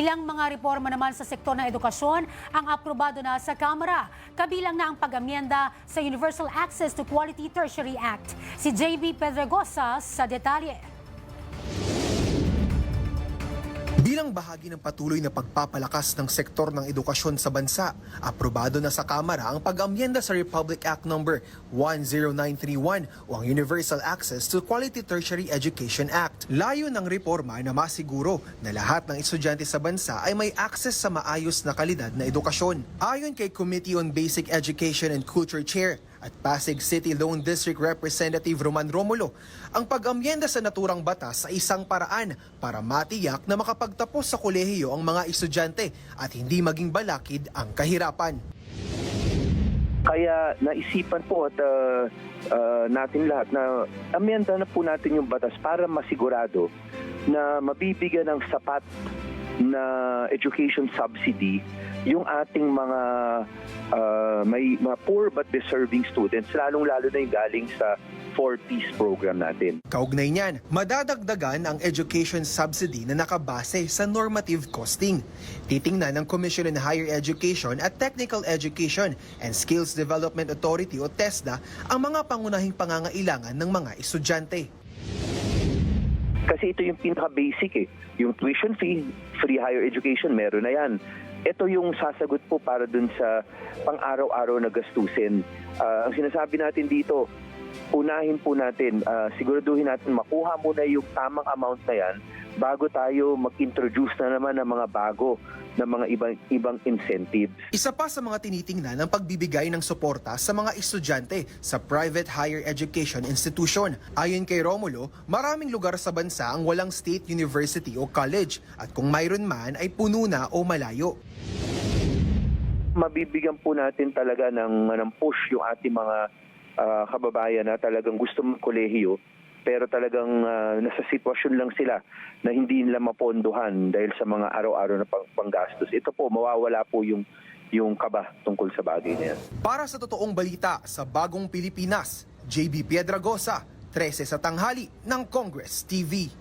Ilang mga reforma naman sa sektor ng edukasyon ang aprobado na sa Kamara. Kabilang na ang pag-amyenda sa Universal Access to Quality Tertiary Act. Si JB Pedregosa sa detalye. Bilang bahagi ng patuloy na pagpapalakas ng sektor ng edukasyon sa bansa, aprobado na sa Kamara ang pag-amyenda sa Republic Act No. 10931 o ang Universal Access to Quality Tertiary Education Act. Layo ng reforma na masiguro na lahat ng estudyante sa bansa ay may access sa maayos na kalidad na edukasyon. Ayon kay Committee on Basic Education and Culture Chair at Pasig City Lone District Representative Roman Romulo, ang pag-amyenda sa naturang batas ay isang paraan para matiyak na makapagtapos sa kolehiyo ang mga estudyante at hindi maging balakid ang kahirapan. Kaya naisipan po at natin lahat na amyenda na po natin yung batas para masigurado na mabibigyan ng sapat na education subsidy yung ating mga may mga poor but deserving students, lalong-lalo na yung galing sa 4Ps program natin. Kaugnay niyan, madadagdagan ang education subsidy na nakabase sa normative costing. Titingnan ng Commission on Higher Education at Technical Education and Skills Development Authority o TESDA ang mga pangunahing pangangailangan ng mga estudyante. Kasi ito yung pinaka-basic Yung tuition fee, free higher education, meron na yan. Ito yung sasagot po para dun sa pang-araw-araw na gastusin. Ang sinasabi natin dito, unahin po natin, siguraduhin natin makuha muna yung tamang amount na yan bago tayo mag-introduce na naman ng mga bago na mga ibang incentives. Isa pa sa mga tinitingnan ng pagbibigay ng suporta sa mga estudyante sa private higher education institution. Ayon kay Romulo, maraming lugar sa bansa ang walang state university o college at kung mayroon man ay puno na o malayo. Mabibigyan po natin talaga ng push yung ating mga kababayan na talagang gusto mag-kolehiyo pero talagang nasa sitwasyon lang sila na hindi nila mapondohan dahil sa mga araw-araw na panggastos. Ito po, mawawala po yung kaba tungkol sa bagay na yan. Para sa totoong balita sa Bagong Pilipinas, JB Piedragosa, 13 sa tanghali ng Congress TV.